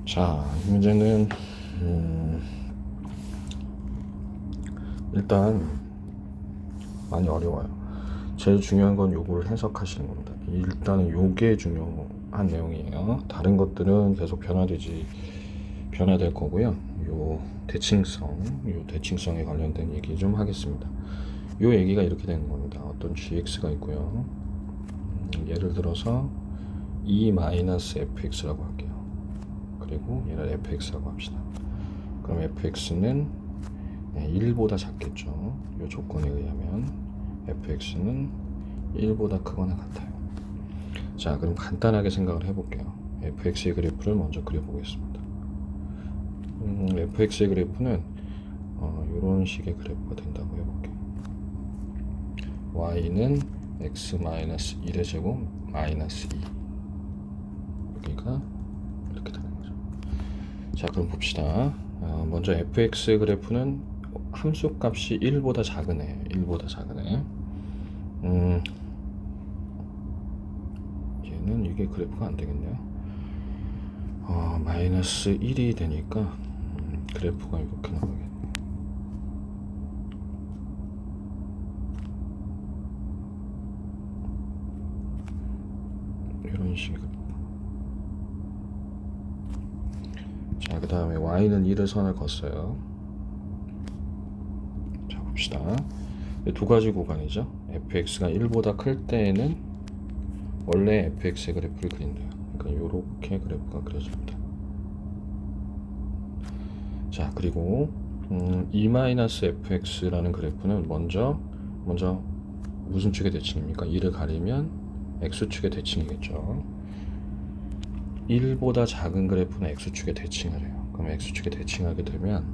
자, 이 문제는 일단 많이 어려워요. 제일 중요한 건 요거를 해석하시는 겁니다. 일단은 요게 중요한 내용이에요. 다른 것들은 계속 변화될 거고요. 요 대칭성에 관련된 얘기 좀 하겠습니다. 요 얘기가 이렇게 되는 겁니다. 어떤 gx가 있고요. 예를 들어서 e-fx라고 할게요. 그리고 얘를 fx라고 합시다. 그럼 fx는 1보다 작겠죠. 이 조건에 의하면 fx는 1보다 크거나 같아요. 자, 그럼 간단하게 생각을 해볼게요. fx의 그래프를 먼저 그려보겠습니다. fx의 그래프는 이런 식의 그래프가 된다고 해볼게요. y는 x-1의 제곱 마이너스 2, 여기가 이렇게 되는 거죠. 자, 그럼 봅시다. 먼저 fx 그래프는 함수값이 1보다 작은 애, 1보다 작은 애. 얘는 이게 그래프가 안 되겠네요. 마이너스 1이 되니까 그래프가 이렇게 나오겠네요. 이런 식의 그래프. 자, 그 다음에 y는 1을 선을 걷어요. 자, 봅시다. 두 가지 구간이죠. fx가 1보다 클 때에는 원래 fx의 그래프를 그린대요. 그러니까 이렇게 그래프가 그려집니다. 자, 그리고 e-fx라는 그래프는 먼저 무슨 축의 대칭입니까? 2를 가리면 x축의 대칭이겠죠. 1보다 작은 그래프는 x축의 대칭을 해요. 그럼 x축의 대칭하게 되면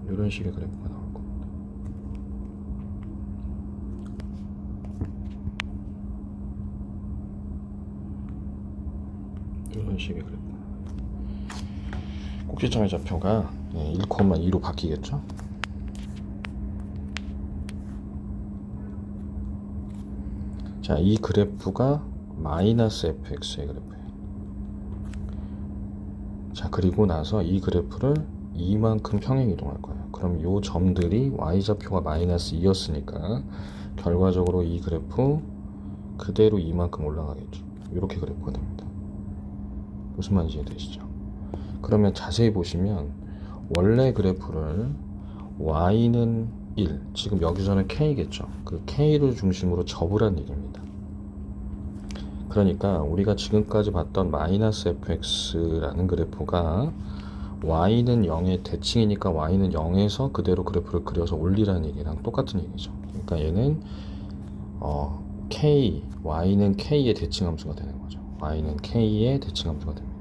이런 식의 그래프가 나올 겁니다. 이런 식의 그래프. 꼭지점의 좌표가 1,2로 바뀌겠죠. 자, 이 그래프가 마이너스 fx의 그래프예요. 자, 그리고 나서 이 그래프를 이만큼 평행 이동할 거예요. 그럼 이 점들이 y좌표가 마이너스 2였으니까 결과적으로 이 그래프 그대로 이만큼 올라가겠죠. 이렇게 그래프가 됩니다. 무슨 말인지 이해되시죠? 그러면 자세히 보시면 원래 그래프를 y는 1, 지금 여기서는 k겠죠. 그 k를 중심으로 접으란 얘기입니다. 그러니까 우리가 지금까지 봤던 마이너스 fx라는 그래프가 y는 0의 대칭이니까 y는 0에서 그대로 그래프를 그려서 올리라는 얘기랑 똑같은 얘기죠. 그러니까 얘는 y는 k의 대칭 함수가 되는 거죠. y는 k의 대칭 함수가 됩니다.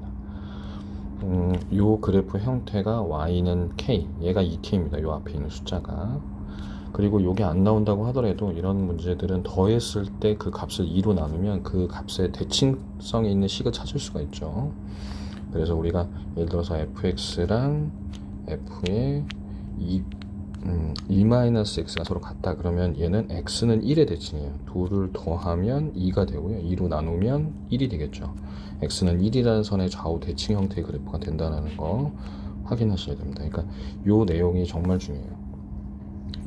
요 그래프 형태가 y는 k, 얘가 2k입니다. 요 앞에 있는 숫자가. 그리고 요게 안 나온다고 하더라도 이런 문제들은 더했을 때 그 값을 2로 나누면 그 값의 대칭성이 있는 식을 찾을 수가 있죠. 그래서 우리가 예를 들어서 fx랑 f의 e-x가 서로 같다 그러면 얘는 x는 1의 대칭이에요. 2를 더하면 2가 되고요. 2로 나누면 1이 되겠죠. x는 1이라는 선의 좌우 대칭 형태의 그래프가 된다는 거 확인하셔야 됩니다. 그러니까 요 내용이 정말 중요해요.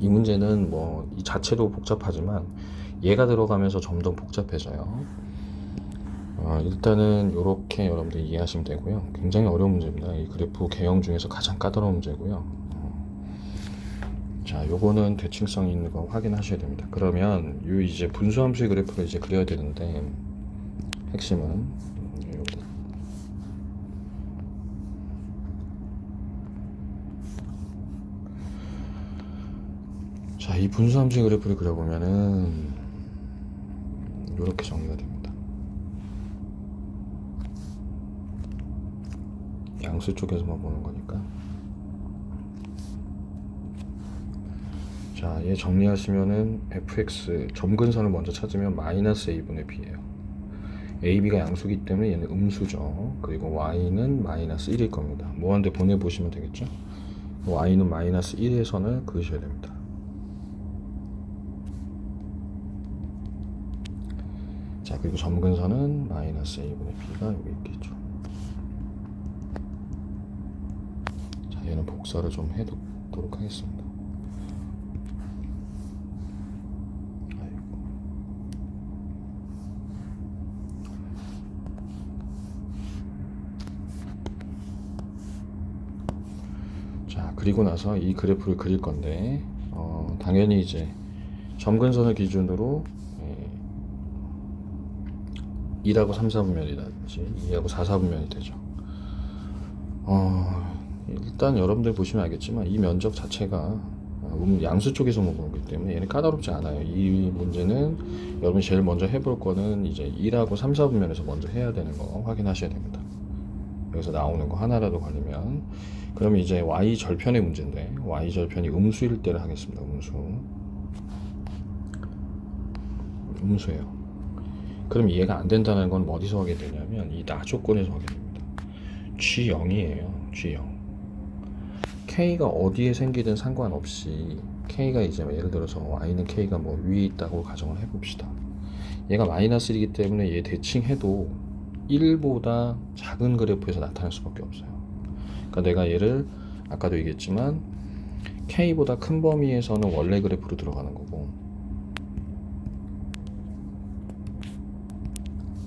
이 문제는 뭐 이 자체도 복잡하지만 얘가 들어가면서 점점 복잡해져요. 일단은 이렇게 여러분들 이해하시면 되고요. 굉장히 어려운 문제입니다. 이 그래프 개형 중에서 가장 까다로운 문제고요. 자, 요거는 대칭성이 있는 거 확인하셔야 됩니다. 그러면 요 이제 분수함수의 그래프를 이제 그려야 되는데 핵심은 요거. 자, 이 분수함수의 그래프를 그려보면은 이렇게 정리가 됩니다. 양수 쪽에서만 보는 거니까. 자, 얘 정리하시면은 fx 점근선을 먼저 찾으면 마이너스 a분의 b예요. ab가 양수기 때문에 얘는 음수죠. 그리고 y는 마이너스 1일 겁니다. 뭐한테 보내보시면 되겠죠. y는 마이너스 1의 선을 그으셔야 됩니다. 자, 그리고 점근선은 마이너스 a분의 b가 여기 있겠죠. 자, 얘는 복사를 좀 해두도록 하겠습니다. 자, 그리고 나서 이 그래프를 그릴 건데 당연히 이제 점근선을 기준으로 1하고 3, 4분면이라든지 2하고 4, 4분면이 되죠. 일단 여러분들 보시면 알겠지만 이 면적 자체가 양수 쪽에서 먹기 때문에 얘는 까다롭지 않아요. 이 문제는 여러분이 제일 먼저 해볼 거는 이제 1하고 3, 4분면에서 먼저 해야 되는 거 확인하셔야 됩니다. 여기서 나오는 거 하나라도 걸리면, 그러면 이제 y 절편의 문제인데 y 절편이 음수일 때를 하겠습니다. 음수예요. 그럼 이해가 안 된다는 건 어디서 하게 되냐면 이 나 조건에서 하게 됩니다. G0이에요. G0. K가 어디에 생기든 상관없이 K가 이제 예를 들어서 Y는 K가 뭐 위에 있다고 가정을 해봅시다. 얘가 마이너스 1이기 때문에 얘 대칭해도 1보다 작은 그래프에서 나타날 수밖에 없어요. 그러니까 내가 얘를 아까도 얘기했지만 K보다 큰 범위에서는 원래 그래프로 들어가는 거고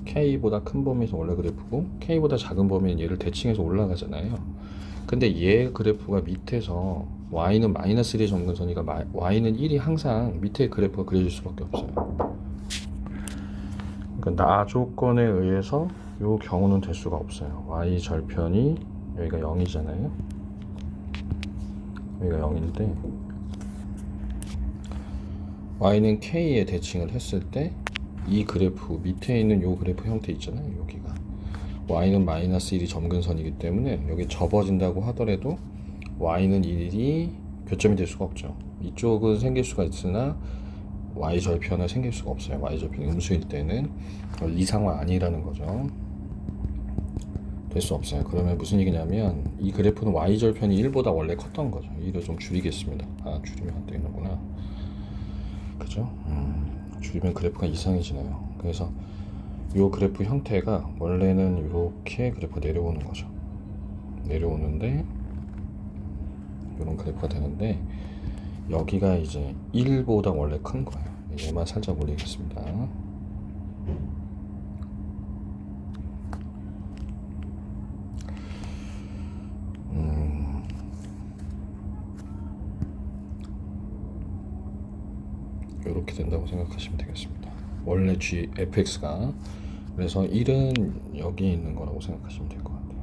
K보다 큰 범위에서 원래 그래프고 K보다 작은 범위는 얘를 대칭해서 올라가잖아요. 근데 얘 그래프가 밑에서 Y는 마이너스 1의 점근선이니까 Y는 1이 항상 밑에 그래프가 그려질 수밖에 없어요. 그러니까 나 조건에 의해서 이 경우는 될 수가 없어요. Y 절편이 여기가 0이잖아요. 여기가 0인데 Y는 K에 대칭을 했을 때 이 그래프 밑에 있는 이 그래프 형태 있잖아요. 여기가 Y는 마이너스 1이 점근선이기 때문에 여기 접어진다고 하더라도 Y는 1이 교점이 될 수가 없죠. 이쪽은 생길 수가 있으나 Y 절편은 생길 수가 없어요. Y 절편이 음수일 때는 이 상황 아니라는 거죠. 될 수 없어요. 그러면 무슨 얘기냐면 이 그래프는 Y 절편이 1보다 원래 컸던 거죠. 1을 좀 줄이겠습니다. 줄이면 안 되는구나. 그죠? 줄이면 그래프가 이상해지네요. 그래서 이 그래프 형태가 원래는 이렇게 그래프가 내려오는 거죠. 내려오는데 이런 그래프가 되는데 여기가 이제 1보다 원래 큰 거예요. 얘만 살짝 올리겠습니다. 이렇게 된다고 생각하시면 되겠습니다. 원래 fx가 그래서 1은 여기 있는 거라고 생각하시면 될 것 같아요.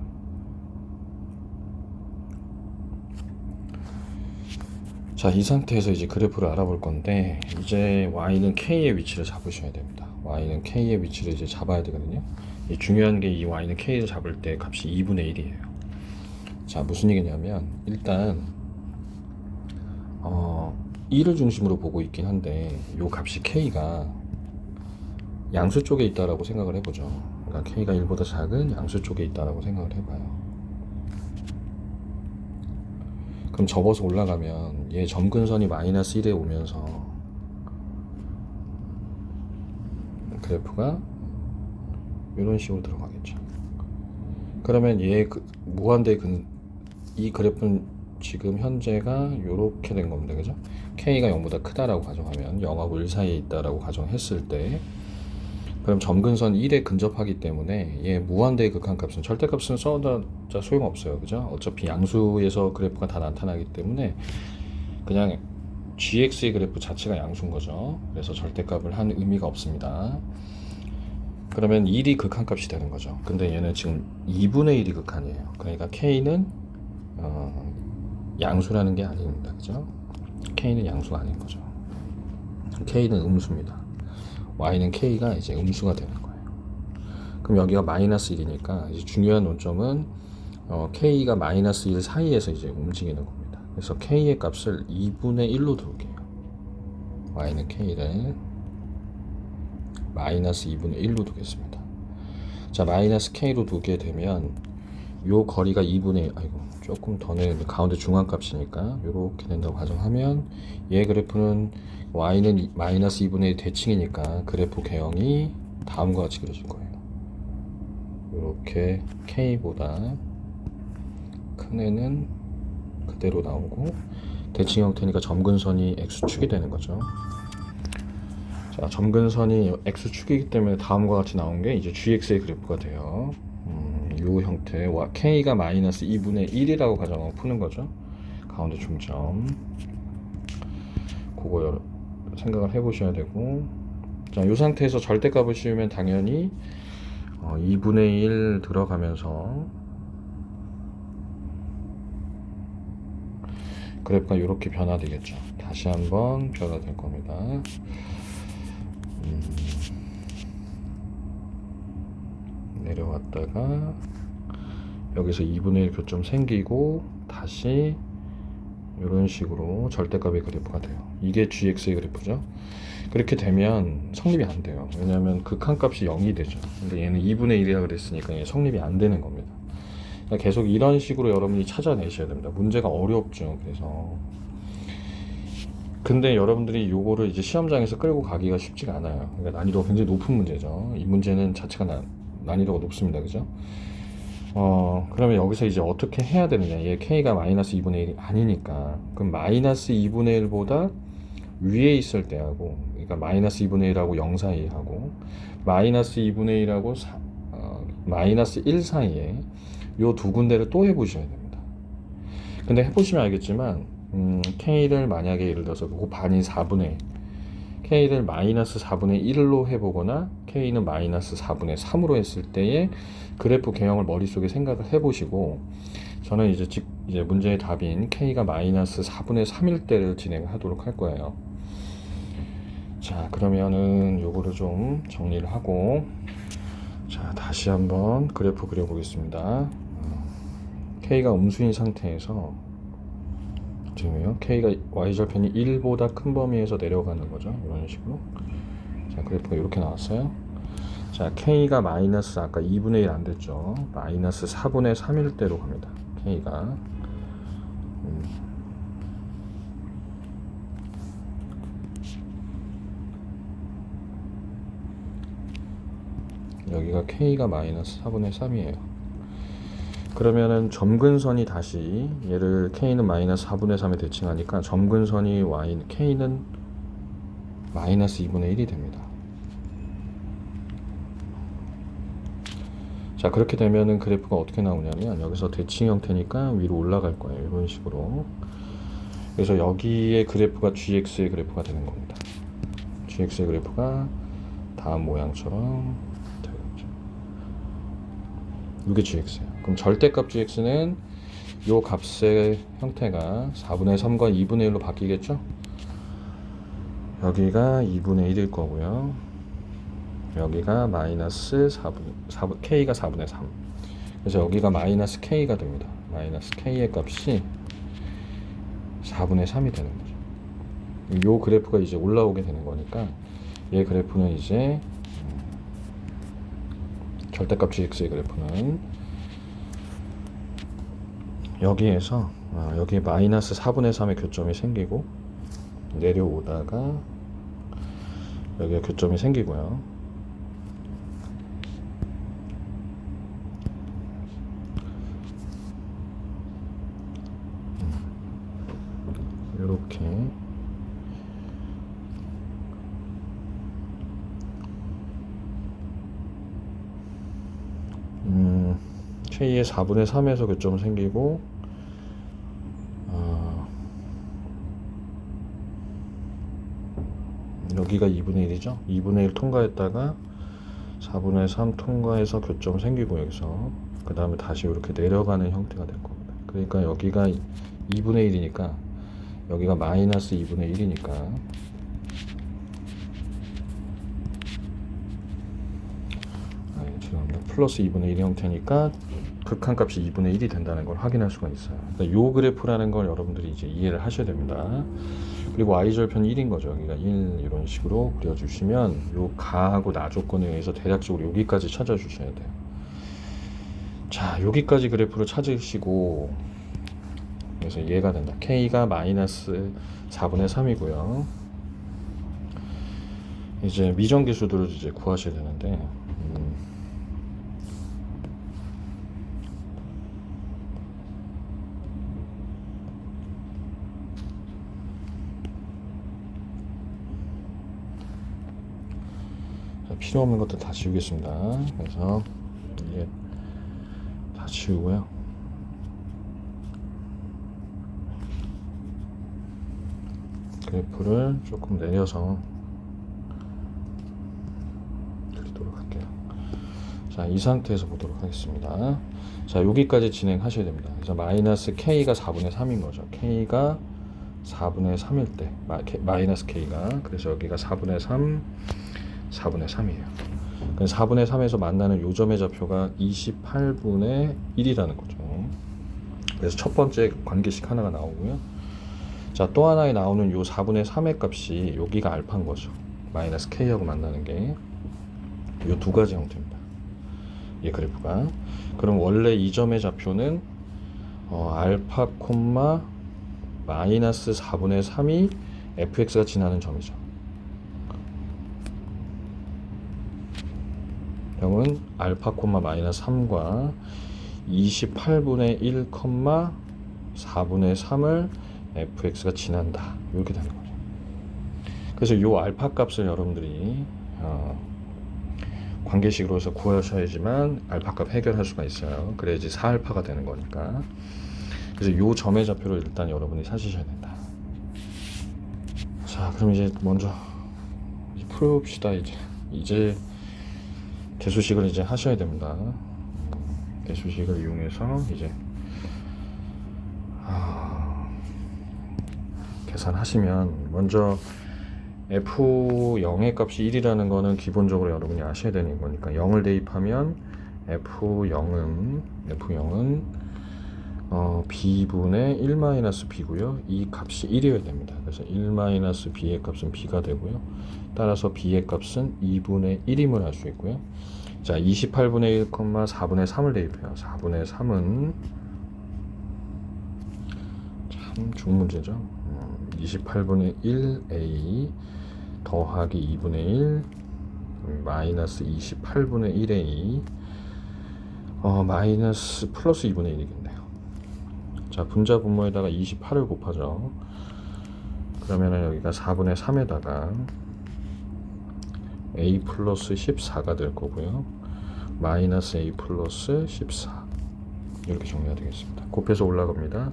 자, 이 상태에서 이제 그래프를 알아볼 건데 이제 y는 k의 위치를 잡으셔야 됩니다. y는 k의 위치를 이제 잡아야 되거든요. 중요한 게 이 y는 k를 잡을 때 값이 2분의 1이에요. 자, 무슨 얘기냐면 일단 1을 중심으로 보고 있긴 한데 요 값이 k가 양수 쪽에 있다라고 생각을 해보죠. 그러니까 k가 1보다 작은 양수 쪽에 있다라고 생각을 해봐요. 그럼 접어서 올라가면 얘 점근선이 마이너스 1에 오면서 그래프가 이런 식으로 들어가겠죠. 그러면 얘 무한대 이 그래프는 지금 현재가 이렇게 된 겁니다. 그죠? K가 0보다 크다라고 가정하면 0하고 1 사이에 있다라고 가정했을 때 그럼 점근선 1에 근접하기 때문에 얘 무한대의 극한값은 절대값은 써봤자 소용없어요. 그죠? 어차피 양수에서 그래프가 다 나타나기 때문에 그냥 gx의 그래프 자체가 양수인 거죠. 그래서 절대값을 한 의미가 없습니다. 그러면 1이 극한값이 되는 거죠. 근데 얘는 지금 2분의 1이 극한이에요. 그러니까 K는 양수라는 게 아닙니다. 그죠? K는 양수가 아닌 거죠. K는 음수입니다. Y는 K가 이제 음수가 되는 거예요. 그럼 여기가 마이너스 1이니까 이제 중요한 논점은 K가 마이너스 1 사이에서 이제 움직이는 겁니다. 그래서 K의 값을 2분의 1로 두게요. Y는 K를 마이너스 2분의 1로 두겠습니다. 자, 마이너스 K로 두게 되면 요 거리가 2분의 1, 조금 더 내는데 가운데 중앙값이니까 이렇게 된다고 가정하면 얘 그래프는 y는 마이너스 2분의 1 대칭이니까 그래프 개형이 다음과 같이 그려질 거예요. 이렇게 K보다 큰 애는 그대로 나오고 대칭 형태니까 점근선이 X축이 되는 거죠. 자, 점근선이 X축이기 때문에 다음과 같이 나온 게 이제 GX의 그래프가 돼요. 이 형태, K가 마이너스 2분의 1이라고 가정하고 푸는 거죠. 가운데 중점. 그거 생각을 해보셔야 되고, 자, 이 상태에서 절대값을 씌우면 당연히 2분의 1 들어가면서 그래프가 이렇게 변화되겠죠. 다시 한번 변화될 겁니다. 내려왔다가 여기서 2분의 1 교점 생기고 다시 이런 식으로 절대값의 그래프가 돼요. 이게 GX의 그래프죠. 그렇게 되면 성립이 안 돼요. 왜냐하면 극한값이 0이 되죠. 근데 얘는 2분의 1이라 그랬으니까 얘 성립이 안 되는 겁니다. 그러니까 계속 이런 식으로 여러분이 찾아내셔야 됩니다. 문제가 어렵죠. 그래서 근데 여러분들이 요거를 이제 시험장에서 끌고 가기가 쉽지가 않아요. 그러니까 난이도가 굉장히 높은 문제죠. 이 문제는 자체가 난이도가 높습니다. 그죠? 그러면 여기서 이제 어떻게 해야 되느냐. 얘 K가 마이너스 2분의 1이 아니니까. 그럼 마이너스 2분의 1보다 위에 있을 때하고, 그러니까 마이너스 2분의 1하고 0 사이하고, 마이너스 2분의 1하고 마이너스 1 사이에 요 두 군데를 또 해보셔야 됩니다. 근데 해보시면 알겠지만, K를 만약에 예를 들어서 그 반인 4분의 K를 마이너스 4분의 1로 해보거나 K는 마이너스 4분의 3으로 했을 때의 그래프 개형을 머릿속에 생각을 해보시고, 저는 이제 문제의 답인 K가 마이너스 4분의 3일 때를 진행하도록 할 거예요. 자, 그러면은 요거를 좀 정리를 하고, 자, 다시 한번 그래프 그려보겠습니다. K가 음수인 상태에서 지금요, K가 Y절편이 1보다 큰 범위에서 내려가는 거죠. 이런 식으로. 자, 그래프가 이렇게 나왔어요. 자, K가 마이너스 아까 2분의 1 안 됐죠. 마이너스 4분의 3일 대로 갑니다. K가. 여기가 K가 마이너스 4분의 3이에요. 그러면은 점근선이 다시 얘를 K는 마이너스 4분의 3에 대칭하니까 점근선이 K는 마이너스 2분의 1이 됩니다. 자, 그렇게 되면은 그래프가 어떻게 나오냐면 여기서 대칭 형태니까 위로 올라갈 거예요. 이런 식으로. 그래서 여기에 그래프가 GX의 그래프가 되는 겁니다. GX의 그래프가 다음 모양처럼 되겠죠. 이게 GX예요. 그럼 절대값 GX는 요 값의 형태가 4분의 3과 2분의 1로 바뀌겠죠? 여기가 2분의 1일 거고요. 여기가 마이너스 K가 4분의 3. 그래서 여기가 마이너스 K가 됩니다. 마이너스 K의 값이 4분의 3이 되는 거죠. 요 그래프가 이제 올라오게 되는 거니까 얘 그래프는 이제 절대값 GX의 그래프는 여기에서 여기에 마이너스 4분의 3의 교점이 생기고 내려오다가 여기에 교점이 생기고요. 이렇게 K의 4분의 3에서 교점 생기고 여기가 2분의 1이죠. 2분의 1 통과했다가 4분의 3 통과해서 교점 생기고 여기서 그 다음에 다시 이렇게 내려가는 형태가 될 겁니다. 그러니까 여기가 2분의 1이니까 여기가 마이너스 2분의 1이니까 플러스 2분의 1 형태니까 극한값이 2분의 1이 된다는 걸 확인할 수가 있어요. 그러니까 요 그래프라는 걸 여러분들이 이제 이해를 하셔야 됩니다. 그리고 Y절편 1인 거죠. 여기가 1 이런 식으로 그려주시면 요 가하고 나 조건에 의해서 대략적으로 여기까지 찾아주셔야 돼요. 자, 여기까지 그래프를 찾으시고 그래서 얘가 된다. K가 마이너스 4분의 3이고요. 이제 미정기수들을 이제 구하셔야 되는데 필요 없는 것들 다 지우겠습니다. 그래서 이게 다 지우고요. 그래프를 조금 내려서 그리도록 할게요. 자, 이 상태에서 보도록 하겠습니다. 자, 여기까지 진행하셔야 됩니다. 그래서 마이너스 K가 4분의 3인 거죠. K가 4분의 3일 때 마이너스 K가, 그래서 여기가 4분의 3 4분의 3이에요. 그래서 4분의 3에서 만나는 요점의 좌표가 28분의 1이라는 거죠. 그래서 첫 번째 관계식 하나가 나오고요. 자, 또 하나에 나오는 요 4분의 3의 값이 여기가 알파인 거죠. 마이너스 K하고 만나는 게 요 두 가지 형태입니다. 이 그래프가. 그럼 원래 이 점의 좌표는 알파 콤마 마이너스 4분의 3이 fx가 지나는 점이죠. 그러면 알파 콤마 마이너스 3과 28분의 1 콤마 4분의 3을 fx가 지난다. 이렇게 되는 거죠. 그래서 이 알파 값을 여러분들이 관계식으로 해서 구하셔야지만 알파 값 해결할 수가 있어요. 그래야지 4알파가 되는 거니까. 그래서 이 점의 좌표를 일단 여러분이 찾으셔야 된다. 자, 그럼 이제 먼저 풀읍시다. 이제 개수식을 이제 하셔야 됩니다. 개수식을 이용해서 이제 계산하시면, 먼저 F0의 값이 1이라는 거는 기본적으로 여러분이 아셔야 되는 거니까 0을 대입하면 F0은 B분의 1-B고요. 이 값이 1이어야 됩니다. 그래서 1-B의 값은 B가 되고요. 따라서 B의 값은 2분의 1임을 알 수 있고요. 자, 28분의 1, 4분의 3을 대입해요. 4분의 3은 참 좋은 문제죠. 28분의 1A 더하기 2분의 1 마이너스 28분의 1A 마이너스 플러스 2분의 1이겠네요. 자, 분자 분모에다가 28을 곱하죠. 그러면은 여기가 4분의 3에다가 A 플러스 14가 될 거고요. 마이너스 A 플러스 14 이렇게 정리가 되겠습니다. 곱해서 올라갑니다.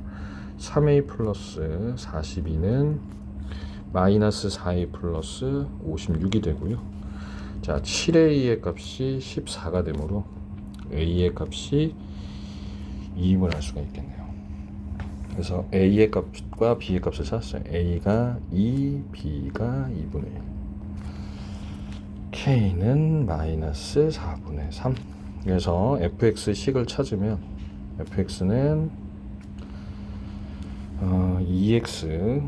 3A 플러스 42는 마이너스 4A 플러스 56이 되고요. 자, 7A의 값이 14가 되므로 A의 값이 2임을 알 수가 있겠네요. 그래서 A의 값과 B의 값을 찾았어요. A가 2, B가 2분의 1. K는 마이너스 4분의 3. 그래서 fx식을 찾으면 fx는 2x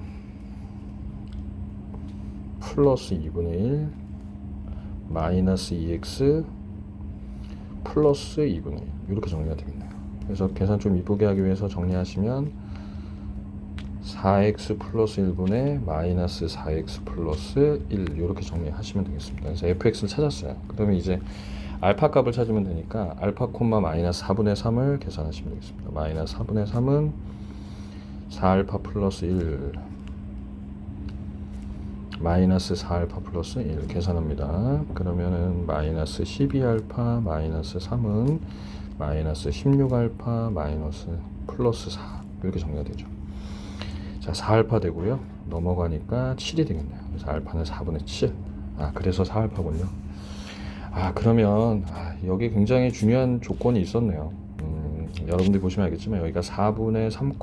플러스 2분의 1 마이너스 2x 플러스 2분의 1 이렇게 정리가 되겠네요. 그래서 계산 좀 이쁘게 하기 위해서 정리하시면 4x 플러스 1분의 마이너스 4x 플러스 1 이렇게 정리하시면 되겠습니다. 그래서 fx를 찾았어요. 그러면 이제 알파 값을 찾으면 되니까 알파 콤마 마이너스 4분의 3을 계산하시면 되겠습니다. 마이너스 4분의 3은 4알파 플러스 1 마이너스 4알파 플러스 1 계산합니다. 그러면은 마이너스 12알파 마이너스 3은 마이너스 16알파 마이너스 플러스 4 이렇게 정리가 되죠. 자, 4알파 되고요. 넘어가니까 7이 되겠네요. 그래서 알파는 4분의 7. 그래서 4알파군요. 그러면 여기 굉장히 중요한 조건이 있었네요. 여러분들이 보시면 알겠지만 여기가 4분의 3,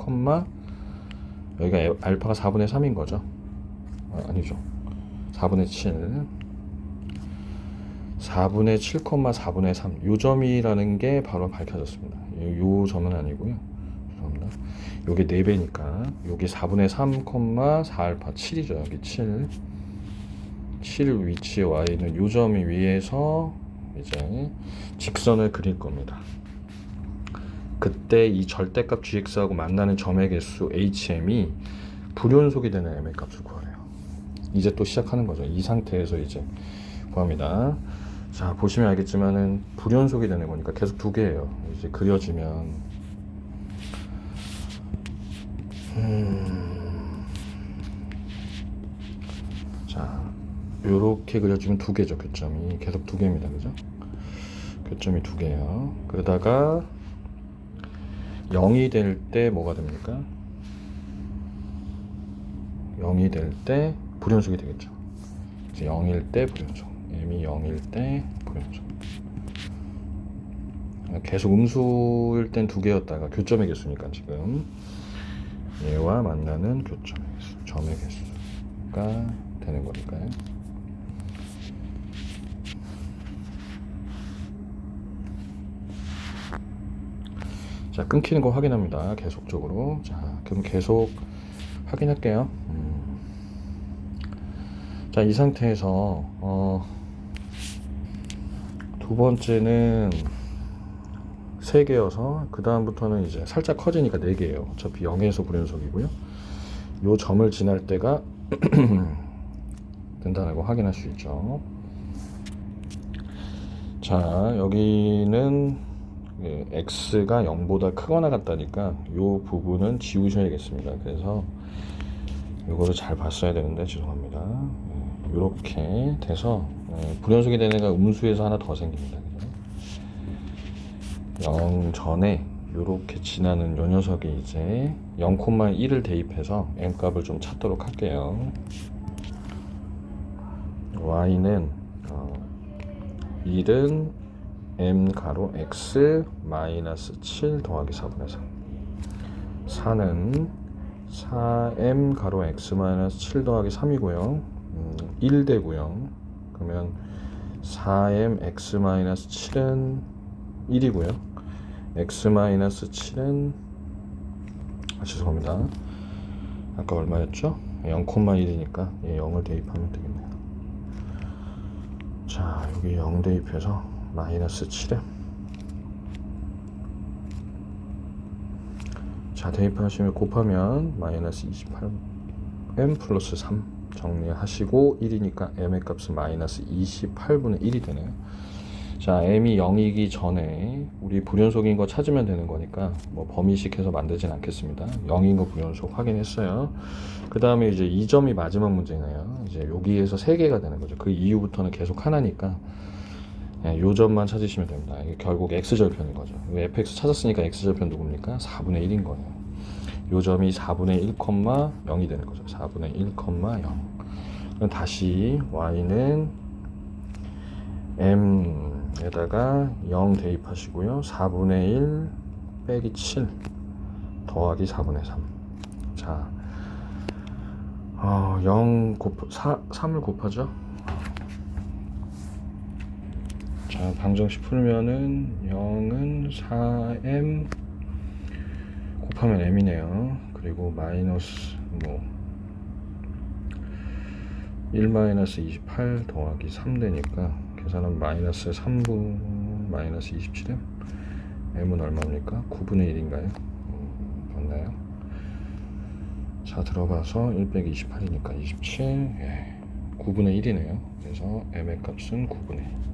여기가 알파가 4분의 3인 거죠. 아니죠. 4분의 7. 4분의 7, 4분의 3. 요 점이라는 게 바로 밝혀졌습니다. 요 점은 아니고요. 죄송합니다. 요게 4배니까 요게 4분의 3, 4알파 7이죠. 여기 7. 7 위치에 와 있는 요 점 위에서 이제 직선을 그릴 겁니다. 그때 이 절대값 gx하고 만나는 점의 개수 hm이 불연속이 되는 m의 값을 구하래요. 이제 또 시작하는 거죠. 이 상태에서 이제 구합니다. 자, 보시면 알겠지만은 불연속이 되는 거니까 계속 두 개예요. 이제 그려지면 자, 요렇게 그려지면 두 개죠. 교점이 계속 두 개입니다. 그죠? 교점이 두 개예요. 그러다가 0이 될 때 뭐가 됩니까? 0이 될 때 불연속이 되겠죠. 0일 때 불연속. m이 0일 때 불연속. 계속 음수일 땐 두 개였다가 교점의 개수니까 지금 얘와 만나는 교점의 개수, 점의 개수가 되는 거니까요. 자, 끊기는 거 확인합니다. 계속적으로. 자, 그럼 계속 확인할게요. 자, 이 상태에서 두 번째는 3개여서 그 다음부터는 이제 살짝 커지니까 4개예요. 어차피 0에서 불연속이고요. 요 점을 지날 때가 된다고 확인할 수 있죠. 자, 여기는 x가 0보다 크거나 같다니까 요 부분은 지우셔야겠습니다. 그래서 요거를 잘 봤어야 되는데 죄송합니다. 이렇게 돼서 불연속이 되는 애가 음수에서 하나 더 생깁니다. 0 전에 이렇게 지나는 요 녀석이 이제 0,1을 대입해서 m 값을 좀 찾도록 할게요. y는 1은 m 가로 x 마이너스 7 더하기 4분의 3. 4는 4m 가로 x 마이너스 7 더하기 3이고요. 1 되고요. 그러면 4m x 마이너스 7은 1이고요. x 마이너스 7은 죄송합니다. 아까 얼마였죠? 0,1이니까 0을 대입하면 되겠네요. 자, 여기 0 대입해서 마이너스 7m. 자, 대입하시면 곱하면 마이너스 28m 플러스 3 정리하시고 1이니까 m의 값은 마이너스 28분의 1이 되네요. 자, m이 0이기 전에 우리 불연속인 거 찾으면 되는 거니까 뭐 범위식 해서 만들진 않겠습니다. 0인 거 불연속 확인했어요. 그 다음에 이제 이 점이 마지막 문제네요. 이제 여기에서 3개가 되는 거죠. 그 이후부터는 계속 하나니까 요 점만 찾으시면 됩니다. 이게 결국 x절편인 거죠. fx 찾았으니까 x절편 누굽니까? 4분의 1인 거예요. 요 점이 4분의 1, 0이 되는 거죠. 4분의 1, 0. 그럼 다시 y는 m에다가 0 대입하시고요. 4분의 1 빼기 7 더하기 4분의 3. 자, 3을 곱하죠. 자, 방정식 풀면은 0은 4m 곱하면 m이네요. 그리고 마이너스 1-28 더하기 3 되니까 계산은 마이너스 3분 마이너스 27m. m은 얼마입니까? 9분의 1인가요? 맞나요? 자, 들어가서 1 빼기 28이니까 27, 9분의 1이네요. 그래서 m의 값은 9분의 1.